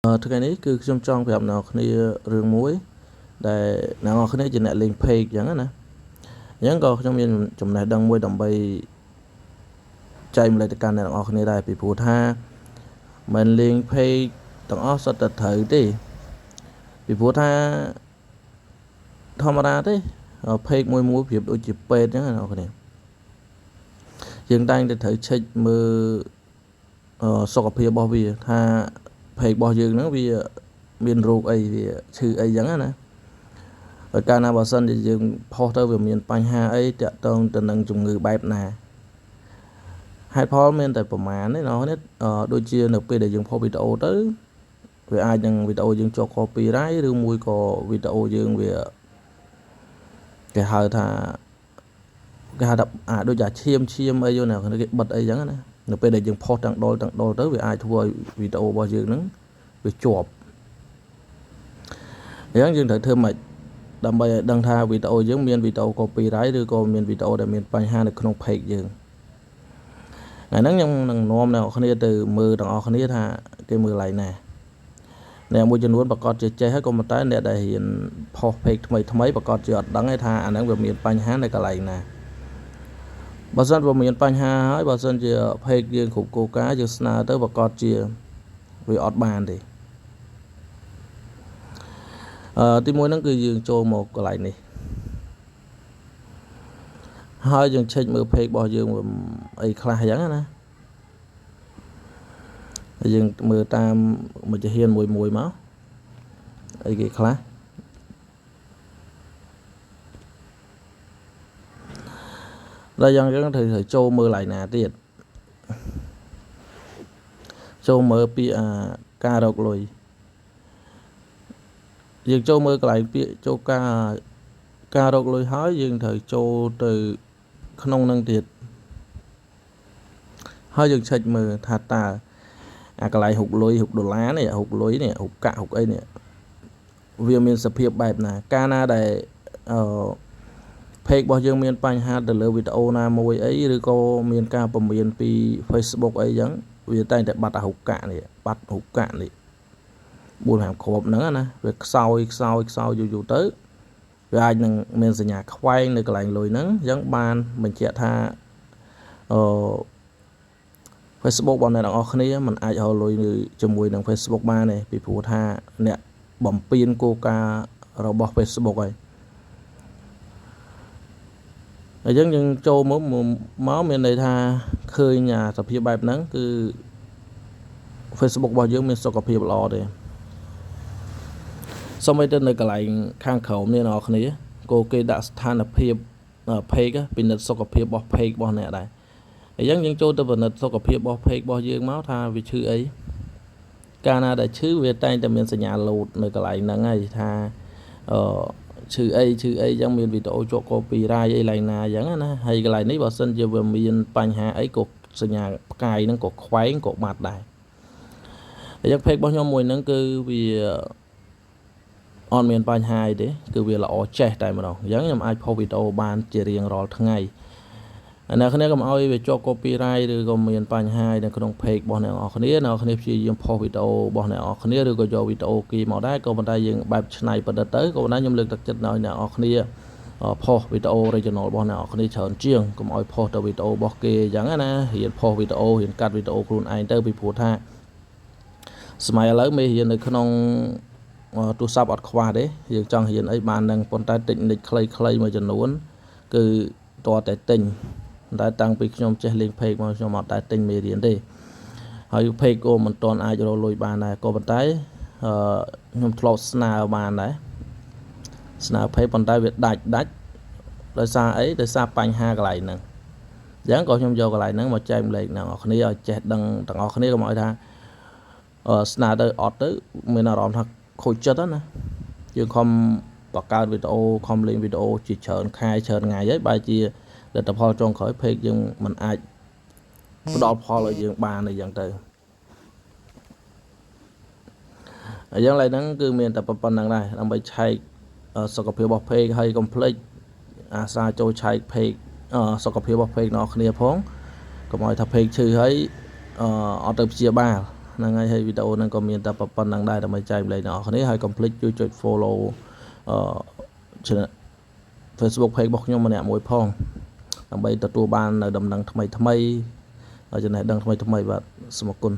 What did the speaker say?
ថ្ងៃនេះគឺខ្ញុំចង់ប្រាប់អ្នកគ្នារឿងមួយដែលអ្នកគ្នាជាអ្នកលេង page អញ្ចឹងណាអញ្ចឹងក៏ខ្ញុំមានចំណេះដឹងមួយដើម្បីចែកម្លែកទៅកាន់អ្នកគ្នាដែរពីព្រោះថាមិនលេង page ទាំងអស់សុទ្ធតែត្រូវទេពីព្រោះថាធម្មតាទេ page មួយប្រៀបដូចជាពេទ្យអញ្ចឹងអ្នកគ្នាយើងតែងតែត្រូវ check មើលសុខភាពរបស់វាថា page របស់យើងហ្នឹងវាមានរោគអីវាឈឺអីចឹងណាហើយកាលណាបើសិនជាយើងផុសទៅវាមានបញ្ហាអីតាក់ទងទៅនឹងជំងឺបែបណាហេតុផលមានតែប្រមាណទេណោះនេះដូចជានៅពេលដែលយើងផុសវីដេអូទៅវាអាចនឹងវីដេអូយើងជាប់ copyright ឬមួយក៏វីដេអូយើងវាគេហៅថាដូចជាឈាមអីណាគេបិទអីចឹងណានៅពេលដែលយើងផុសទាំងដុលទៅវាអាចធ្វើឲ្យវីដេអូរបស់យើងហ្នឹងវាជាប់អញ្ចឹងយើងត្រូវធ្វើម៉េចដើម្បីឲ្យដឹងថាវីដេអូយើងមានវីដេអូ copyright ឬក៏មានវីដេអូដែលមានបញ្ហានៅក្នុង page យើងថ្ងៃហ្នឹងខ្ញុំនឹងនាំអ្នកគ្នាទៅមើលទាំងអស់គ្នាថាគេមើលឡៃណាអ្នកមួយចំនួនប្រកាសជាចេះហើយក៏ប៉ុន្តែអ្នកដែលរៀនផុស page ថ្មីប្រកាសជាអត់ដឹងទេថាអាហ្នឹងវាមានបញ្ហានៅកន្លែងណាបើសិនវាមានបញ្ហាហើយបើសិនជា page យើងគ្រប់គោលការណ៍យើងស្នើទៅប្រកាសជាវាអត់បានទេទីមួយហ្នឹងគឺយើងចូលមកកន្លែងនេះហើយយើង check មើល page របស់យើងអីខ្លះអញ្ចឹងណាហើយយើងមើលតាមមួយជាហ៊ានមួយមកអីគេខ្លះដល់យ៉ាងយើងត្រូវចូលមើលឡៃណាទៀតចូលមើលពីការរកលុយយើងចូលមើលកន្លែងពាក្យចូលការរកលុយហើយយើងត្រូវចូលទៅក្នុងនឹងទៀតហើយយើង check មើលថាតើកន្លែងហុកលុយហុកដុល្លារនេះហុកលុយនេះហុកកាក់ហុកអីនេះវាមានសភាពបែបណាកាលណាដែលpage របស់យើងមានបញ្ហាទៅលើវីដេអូណាមួយអីឬក៏មានការពមៀនពី Facebook អីចឹងវាតែងតែបាត់ហុកកាក់នេះបាត់ហុកកាក់នេះ4-5គ្រាប់ហ្នឹងណាវាខ្សោយយូរទៅវាអាចនឹងមានសញ្ញាខ្វែងនៅកន្លែងលុយហ្នឹងអញ្ចឹងបានបញ្ជាក់ថាFacebook របស់អ្នកទាំងអស់គ្នាมันអាចរកលុយជាមួយនឹង Facebook បានទេពីព្រោះថាអ្នកបំពេញគោលការណ៍របស់ Facebook ហើយអញ្ចឹងយើងចូលមកមានន័យថាឃើញសភាពបែបហ្នឹងគឺ Facebook របស់យើងមានសុខភាពល្អទេសូម្បីតែនៅកន្លែងខាងក្រោមនេះអ្នកនរគ្នាក៏គេដាក់ស្ថានភាព page ពិនិត្យសុខភាពរបស់ page របស់អ្នកដែរអញ្ចឹងយើងចូលទៅពិនិត្យសុខភាពរបស់ page របស់យើងមកថាវាឈឺអីកាលណាដែលឈឺវាតែងតែមានសញ្ញាឡូតនៅកន្លែងហ្នឹងហើយថាឈឺអីអញ្ចឹងមានវីដេអូជាប់ copyright អីឡើងណាអញ្ចឹងណាហើយកន្លែងនេះបើសិនជាវាមានបញ្ហាអីក៏សញ្ញាផ្កាយហ្នឹងក៏ខ្វែងក៏បាត់ដែរអញ្ចឹង page របស់ខ្ញុំមួយហ្នឹងគឺវាអត់មានបញ្ហាអីទេគឺវាល្អចេះតែម្ដងអញ្ចឹងខ្ញុំអាចផុសវីដេអូបានជារៀងរាល់ថ្ងៃអ្នកគ្នាកុំឲ្យវាជាប់ copyright ឬក៏មានបញ្ហានៅក្នុង page របស់អ្នកនរគ្នាព្យាយាមផុសវីដេអូរបស់អ្នកនរគ្នាឬក៏យកវីដេអូគេមកដែរក៏ប៉ុន្តែយើងបែបច្នៃប្រឌិតទៅក៏ប៉ុន្តែខ្ញុំលើកទឹកចិត្តឲ្យអ្នកនរគ្នាផុសវីដេអូ original របស់អ្នកនរគ្នាច្រើនជាងកុំឲ្យផុសទៅវីដេអូរបស់គេអញ្ចឹងណារៀនផុសវីដេអូរៀនកាត់វីដេអូខ្លួនឯងទៅពីព្រោះថាសម័យឥឡូវមេរៀននៅក្នុងទូរស័ព្ទអត់ខ្វះទេយើងចង់រៀនអីបាននឹងប៉ុន្តែតិចនិចខ្លីមួយចំនួនគឺតើតែទិញតែតាំងពីខ្ញុំចេះលេង page មកខ្ញុំអត់តែទិញមេរៀនទេហើយ page ក៏មិនទាន់អាចរកលុយបានដែរក៏ប៉ុន្តែខ្ញុំធ្លាប់ស្នើបានដែរស្នើ page ប៉ុន្តែវាដាច់ដោយសារអីដោយសារបញ្ហាកន្លែងហ្នឹងអញ្ចឹងក៏ខ្ញុំយកកន្លែងហ្នឹងមកចែកម្លែកអ្នកនរគ្នាឲ្យចេះដឹងទាំងអស់គ្នាកុំឲ្យថាស្នើទៅអត់ទៅមានអារម្មណ៍ថាខូចចិត្តណាយើងខំបង្កើតវីដេអូខំលេងវីដេអូជាច្រើនខែច្រើនថ្ងៃហើយបែរជាលទ្ធផលចុងក្រោយ page យើងមិនអាចផ្ដល់ផលឲ្យយើងបានអីចឹងទៅអញ្ចឹងឡើយហ្នឹងគឺមានតែប៉ុណ្្នឹងដែរដើម្បីឆែកសុខភាពរបស់ page ហើយកុំភ្លេចអាសាចូលឆែក page សុខភាពរបស់ page អ្នកគ្នាផងកុំឲ្យថា page ឈឺហើយអត់ទៅព្យាបាល ហ្នឹងហើយហើយវីដេអូហ្នឹងក៏មានតែប៉ុណ្្នឹងដែរដើម្បីចែកម្លែកដល់អ្នកគ្នាហើយកុំភ្លេចជួយចុច follow Facebook page របស់ខ្ញុំម្នាក់មួយផងដើម្បីទទួលបាននៅដំណឹងថ្មីៗចំណេះដឹងថ្មីៗបាទសូមអរគុណ